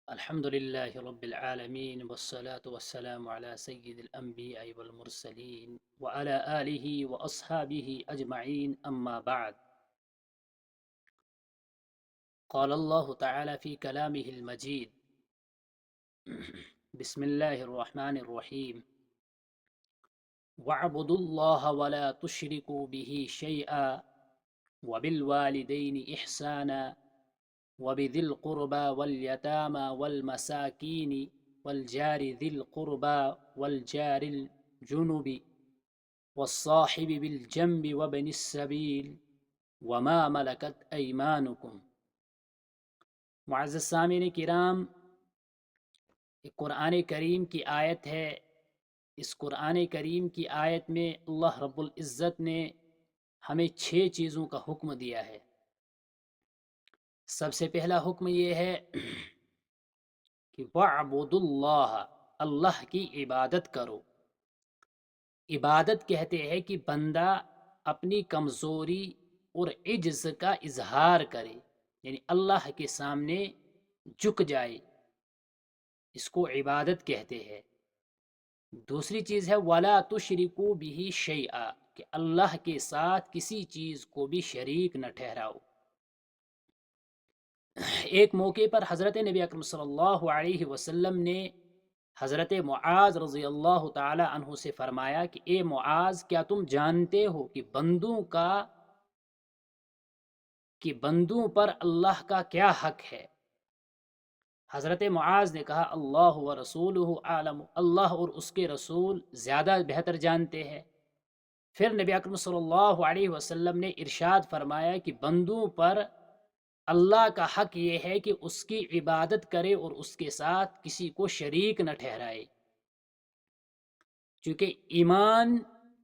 الحمد لله رب العالمين والصلاة والسلام على سيد الأنبياء والمرسلين وعلى آله وأصحابه أجمعين أما بعد. قال الله تعالى في كلامه المجيد: بسم الله الرحمن الرحيم: واعبدوا الله ولا تشركوا به شيئا وبالوالدين إحسانا وبذي القربى واليتامى والمساكين والجار ذي القربى والجار الجنب والصاحب بالجنب وابن السبيل وما ملكت ایمانکم. معزز سامعین کرام، قرآن کریم کی آیت ہے. اس قرآن کریم کی آیت میں اللہ رب العزت نے ہمیں 6 چیزوں کا حکم دیا ہے. سب سے پہلا حکم یہ ہے کہ وَاعْبُدُوا اللَّهَ، اللہ کی عبادت کرو. عبادت کہتے ہیں کہ بندہ اپنی کمزوری اور عجز کا اظہار کرے، یعنی اللہ کے سامنے جھک جائے، اس کو عبادت کہتے ہیں. دوسری چیز ہے وَلَا تُشْرِكُوا بِهِ شَيْئًا، کہ اللہ کے ساتھ کسی چیز کو بھی شریک نہ ٹھہراؤ. ایک موقع پر حضرت نبی اکرم صلی اللہ علیہ وسلم نے حضرت معاذ رضی اللہ تعالی عنہ سے فرمایا کہ اے معاذ، کیا تم جانتے ہو کہ بندوں پر اللہ کا کیا حق ہے؟ حضرت معاذ نے کہا اللہ و رسولہ عالم، اللہ اور اس کے رسول زیادہ بہتر جانتے ہیں. پھر نبی اکرم صلی اللہ علیہ وسلم نے ارشاد فرمایا کہ بندوں پر اللہ کا حق یہ ہے کہ اس کی عبادت کرے اور اس کے ساتھ کسی کو شریک نہ ٹھہرائے. چونکہ ایمان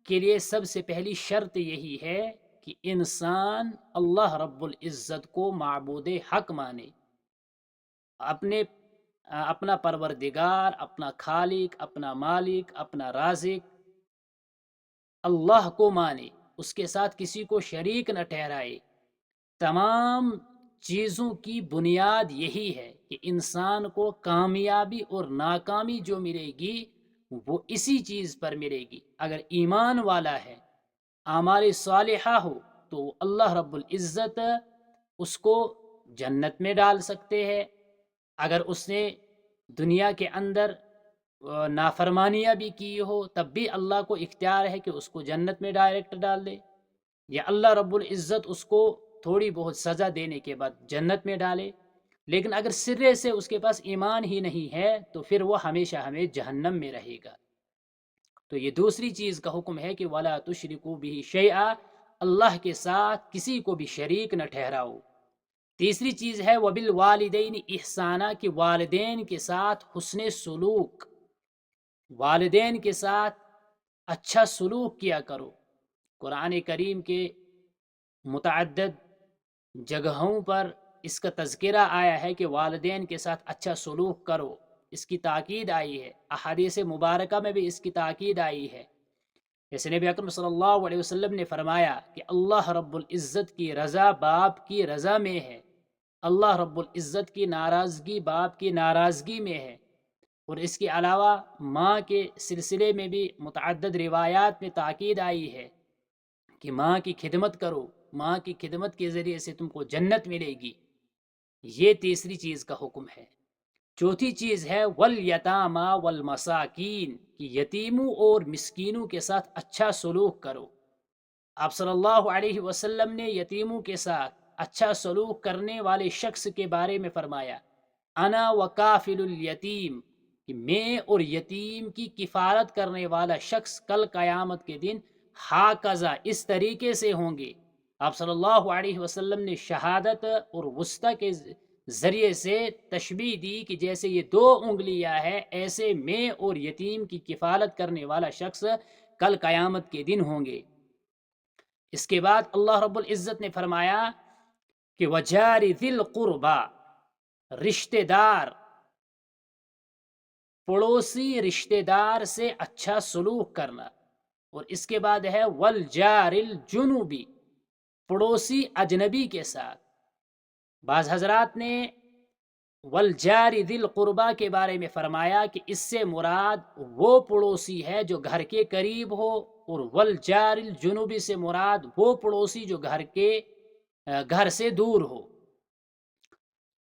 کے لیے سب سے پہلی شرط یہی ہے کہ انسان اللہ رب العزت کو معبود حق مانے، اپنا پروردگار، اپنا خالق، اپنا مالک، اپنا رازق اللہ کو مانے، اس کے ساتھ کسی کو شریک نہ ٹھہرائے. تمام چیزوں کی بنیاد یہی ہے کہ انسان کو کامیابی اور ناکامی جو ملے گی وہ اسی چیز پر ملے گی. اگر ایمان والا ہے، اعمال صالحہ ہو، تو اللہ رب العزت اس کو جنت میں ڈال سکتے ہیں. اگر اس نے دنیا کے اندر نافرمانیاں بھی کی ہو تب بھی اللہ کو اختیار ہے کہ اس کو جنت میں ڈائریکٹ ڈال دے، یا اللہ رب العزت اس کو تھوڑی بہت سزا دینے کے بعد جنت میں ڈالے. لیکن اگر سرے سے اس کے پاس ایمان ہی نہیں ہے تو پھر وہ ہمیشہ ہمیں جہنم میں رہے گا. تو یہ دوسری چیز کا حکم ہے کہ وَلَا تُشْرِكُوا بِهِ شَيْئًا، اللہ کے ساتھ کسی کو بھی شریک نہ ٹھہراؤ. تیسری چیز ہے وَبِالْوَالِدَيْنِ احسانہ، کہ والدین کے ساتھ حسن سلوک، والدین کے ساتھ اچھا سلوک کیا کرو. قرآن کریم کے متعدد جگہوں پر اس کا تذکرہ آیا ہے کہ والدین کے ساتھ اچھا سلوک کرو، اس کی تاکید آئی ہے. احادیث مبارکہ میں بھی اس کی تاکید آئی ہے. جیسے نبی اکرم صلی اللہ علیہ وسلم نے فرمایا کہ اللہ رب العزت کی رضا باپ کی رضا میں ہے، اللہ رب العزت کی ناراضگی باپ کی ناراضگی میں ہے. اور اس کے علاوہ ماں کے سلسلے میں بھی متعدد روایات میں تاکید آئی ہے کہ ماں کی خدمت کرو، ماں کی خدمت کے ذریعے سے تم کو جنت ملے گی. یہ تیسری چیز کا حکم ہے. چوتھی چیز ہے والیتامی والمساکین، کہ یتیموں اور مسکینوں کے ساتھ اچھا سلوک کرو. آپ صلی اللہ علیہ وسلم نے یتیموں کے ساتھ اچھا سلوک کرنے والے شخص کے بارے میں فرمایا انا وکافل الیتیم، کہ میں اور یتیم کی کفالت کرنے والا شخص کل قیامت کے دن ہاکذا، اس طریقے سے ہوں گے. آپ صلی اللہ علیہ وسلم نے شہادت اور وسطی کے ذریعے سے تشبیہ دی کہ جیسے یہ 2 انگلیاں ہیں، ایسے میں اور یتیم کی کفالت کرنے والا شخص کل قیامت کے دن ہوں گے. اس کے بعد اللہ رب العزت نے فرمایا کہ وَجَارِ ذِي الْقُرْبَى، رشتہ دار، پڑوسی رشتہ دار سے اچھا سلوک کرنا. اور اس کے بعد ہے وَالْجَارِ الْجُنُوبِ، پڑوسی اجنبی کے ساتھ. بعض حضرات نے والجار ذی القربا کے بارے میں فرمایا کہ اس سے مراد وہ پڑوسی ہے جو گھر کے قریب ہو، اور والجار الجنوبی سے مراد وہ پڑوسی جو گھر سے دور ہو۔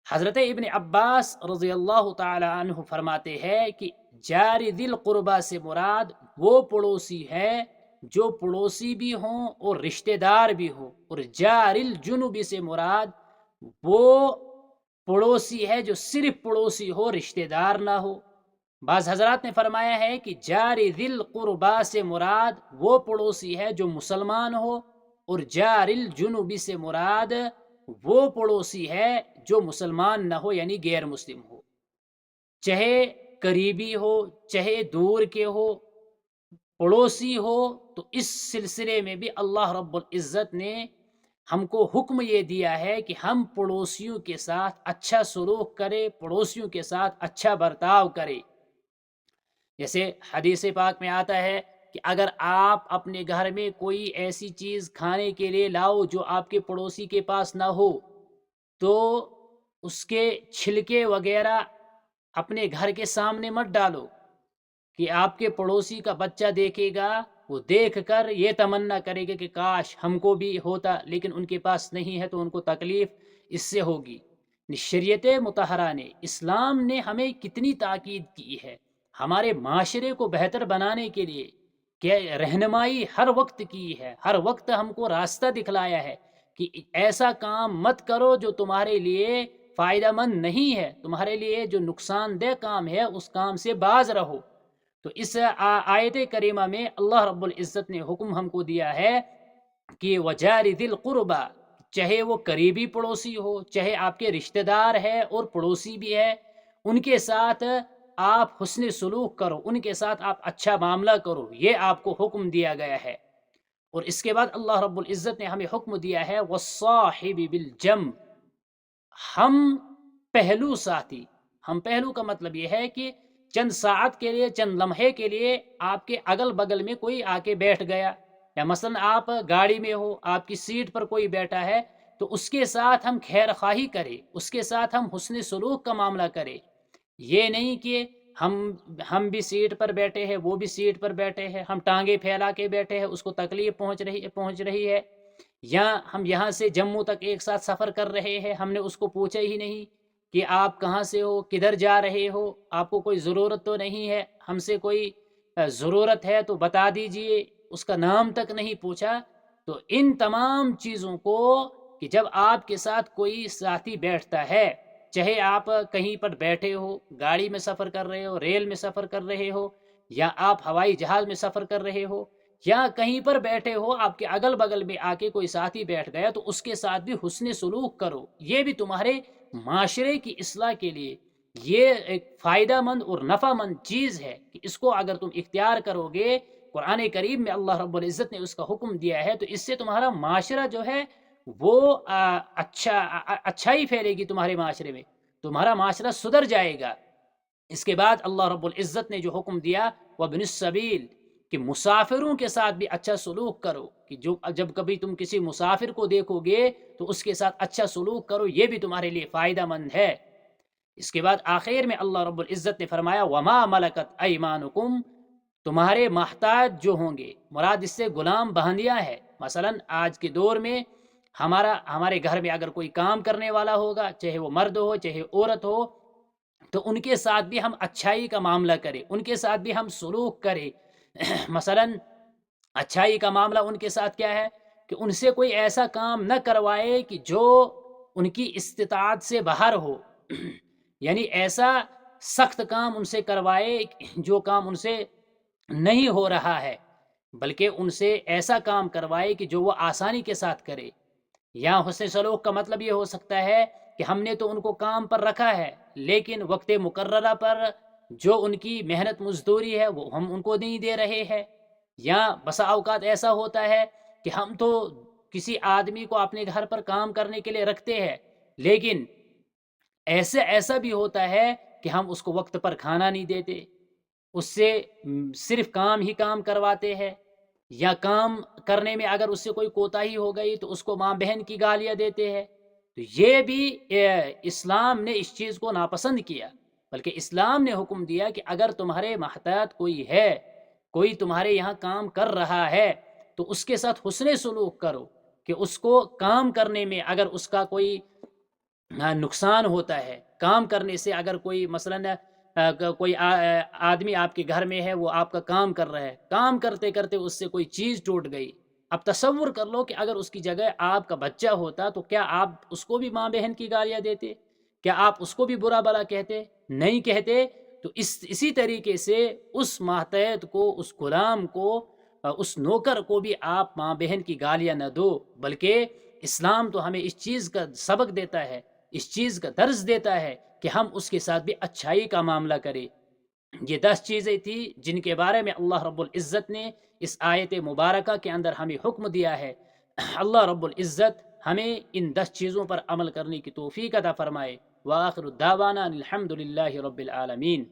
حضرت ابن عباس رضی اللہ تعالی عنہ فرماتے ہیں کہ جار ذی القربا سے مراد وہ پڑوسی ہے جو پڑوسی بھی ہوں اور رشتہ دار بھی ہوں، اور جار الجنوبی سے مراد وہ پڑوسی ہے جو صرف پڑوسی ہو، رشتہ دار نہ ہو۔ بعض حضرات نے فرمایا ہے کہ جار ذی القربا سے مراد وہ پڑوسی ہے جو مسلمان ہو، اور جار الجنوبی سے مراد وہ پڑوسی ہے جو مسلمان نہ ہو، یعنی غیر مسلم ہو، چاہے قریبی ہو چاہے دور کے ہو، پڑوسی ہو۔ تو اس سلسلے میں بھی اللہ رب العزت نے ہم کو حکم یہ دیا ہے کہ ہم پڑوسیوں کے ساتھ اچھا سلوک کرے، پڑوسیوں کے ساتھ اچھا برتاؤ کرے۔ جیسے حدیث پاک میں آتا ہے کہ اگر آپ اپنے گھر میں کوئی ایسی چیز کھانے کے لیے لاؤ جو آپ کے پڑوسی کے پاس نہ ہو، تو اس کے چھلکے وغیرہ اپنے گھر کے سامنے مت ڈالو، کہ آپ کے پڑوسی کا بچہ دیکھے گا، وہ دیکھ کر یہ تمنا کرے گا کہ کاش ہم کو بھی ہوتا، لیکن ان کے پاس نہیں ہے تو ان کو تکلیف اس سے ہوگی۔ شریعت مطہرہ نے، اسلام نے ہمیں کتنی تاکید کی ہے ہمارے معاشرے کو بہتر بنانے کے لیے، کہ رہنمائی ہر وقت کی ہے، ہر وقت ہم کو راستہ دکھلایا ہے کہ ایسا کام مت کرو جو تمہارے لیے فائدہ مند نہیں ہے، تمہارے لیے جو نقصان دہ کام ہے اس کام سے باز رہو۔ تو اس آیت کریمہ میں اللہ رب العزت نے حکم ہم کو دیا ہے کہ وجار ذی القربا، چاہے وہ قریبی پڑوسی ہو چاہے آپ کے رشتہ دار ہے اور پڑوسی بھی ہے، ان کے ساتھ آپ حسن سلوک کرو، ان کے ساتھ آپ اچھا معاملہ کرو، یہ آپ کو حکم دیا گیا ہے۔ اور اس کے بعد اللہ رب العزت نے ہمیں حکم دیا ہے والصاحب بالجنب، ہم پہلو ساتھی۔ ہم پہلو کا مطلب یہ ہے کہ چند ساعت کے لیے، چند لمحے کے لیے آپ کے اگل بگل میں کوئی آ کے بیٹھ گیا، یا مثلا آپ گاڑی میں ہو، آپ کی سیٹ پر کوئی بیٹھا ہے، تو اس کے ساتھ ہم خیر خواہی کریں، اس کے ساتھ ہم حسن سلوک کا معاملہ کریں۔ یہ نہیں کہ ہم بھی سیٹ پر بیٹھے ہیں، وہ بھی سیٹ پر بیٹھے ہیں، ہم ٹانگیں پھیلا کے بیٹھے ہیں، اس کو تکلیف پہنچ رہی ہے، یا ہم یہاں سے جموں تک ایک ساتھ سفر کر رہے ہیں، ہم نے اس کو پوچھا ہی نہیں کہ آپ کہاں سے ہو، کدھر جا رہے ہو، آپ کو کوئی ضرورت تو نہیں ہے، ہم سے کوئی ضرورت ہے تو بتا دیجئے، اس کا نام تک نہیں پوچھا۔ تو ان تمام چیزوں کو، کہ جب آپ کے ساتھ کوئی ساتھی بیٹھتا ہے، چاہے آپ کہیں پر بیٹھے ہو، گاڑی میں سفر کر رہے ہو، ریل میں سفر کر رہے ہو، یا آپ ہوائی جہاز میں سفر کر رہے ہو، یا کہیں پر بیٹھے ہو، آپ کے اگل بگل میں آ کے کوئی ساتھی بیٹھ گیا، تو اس کے ساتھ بھی حسن سلوک کرو۔ یہ بھی تمہارے معاشرے کی اصلاح کے لیے یہ ایک فائدہ مند اور نفع مند چیز ہے، کہ اس کو اگر تم اختیار کرو گے، قرآن کریم میں اللہ رب العزت نے اس کا حکم دیا ہے، تو اس سے تمہارا معاشرہ جو ہے وہ اچھائی پھیلے گی تمہارے معاشرے میں، تمہارا معاشرہ سدھر جائے گا۔ اس کے بعد اللہ رب العزت نے جو حکم دیا وابن السبیل، کہ مسافروں کے ساتھ بھی اچھا سلوک کرو، کہ جب کبھی تم کسی مسافر کو دیکھو گے تو اس کے ساتھ اچھا سلوک کرو، یہ بھی تمہارے لیے فائدہ مند ہے۔ اس کے بعد آخر میں اللہ رب العزت نے فرمایا وما ملکت ایمانکم، تمہارے محتاج جو ہوں گے، مراد اس سے غلام بہندیاں ہے۔ مثلا آج کے دور میں ہمارے گھر میں اگر کوئی کام کرنے والا ہوگا، چاہے وہ مرد ہو چاہے عورت ہو، تو ان کے ساتھ بھی ہم اچھائی کا معاملہ کریں، ان کے ساتھ بھی ہم سلوک کریں۔ مثلا اچھائی کا معاملہ ان کے ساتھ کیا ہے کہ ان سے کوئی ایسا کام نہ کروائے کہ جو ان کی استطاعت سے باہر ہو، یعنی ایسا سخت کام ان سے کروائے جو کام ان سے نہیں ہو رہا ہے، بلکہ ان سے ایسا کام کروائے کہ جو وہ آسانی کے ساتھ کرے۔ یا حسن سلوک کا مطلب یہ ہو سکتا ہے کہ ہم نے تو ان کو کام پر رکھا ہے، لیکن وقت مقررہ پر جو ان کی محنت مزدوری ہے وہ ہم ان کو نہیں دے رہے ہیں۔ یا بسا اوقات ایسا ہوتا ہے کہ ہم تو کسی آدمی کو اپنے گھر پر کام کرنے کے لیے رکھتے ہیں، لیکن ایسا بھی ہوتا ہے کہ ہم اس کو وقت پر کھانا نہیں دیتے، اس سے صرف کام ہی کام کرواتے ہیں، یا کام کرنے میں اگر اس سے کوئی کوتاہی ہو گئی تو اس کو ماں بہن کی گالیاں دیتے ہیں۔ تو یہ بھی اسلام نے اس چیز کو ناپسند کیا، بلکہ اسلام نے حکم دیا کہ اگر تمہارے محتاط کوئی ہے، کوئی تمہارے یہاں کام کر رہا ہے، تو اس کے ساتھ حسن سلوک کرو، کہ اس کو کام کرنے میں اگر اس کا کوئی نقصان ہوتا ہے، کام کرنے سے اگر کوئی مثلاً کوئی آدمی آپ کے گھر میں ہے، وہ آپ کا کام کر رہا ہے، کام کرتے کرتے اس سے کوئی چیز ٹوٹ گئی، اب تصور کر لو کہ اگر اس کی جگہ آپ کا بچہ ہوتا تو کیا آپ اس کو بھی ماں بہن کی گالیاں دیتے؟ کیا آپ اس کو بھی برا بھلا کہتے؟ نہیں کہتے۔ تو اسی طریقے سے اس ماتحت کو، اس غلام کو، اس نوکر کو بھی آپ ماں بہن کی گالیاں نہ دو، بلکہ اسلام تو ہمیں اس چیز کا سبق دیتا ہے، اس چیز کا درس دیتا ہے کہ ہم اس کے ساتھ بھی اچھائی کا معاملہ کریں۔ یہ 10 چیزیں تھیں جن کے بارے میں اللہ رب العزت نے اس آیت مبارکہ کے اندر ہمیں حکم دیا ہے۔ اللہ رب العزت ہمیں ان 10 چیزوں پر عمل کرنے کی توفیق عطا فرمائے۔ وآخر الدعوانا الحمد للہ رب العالمین۔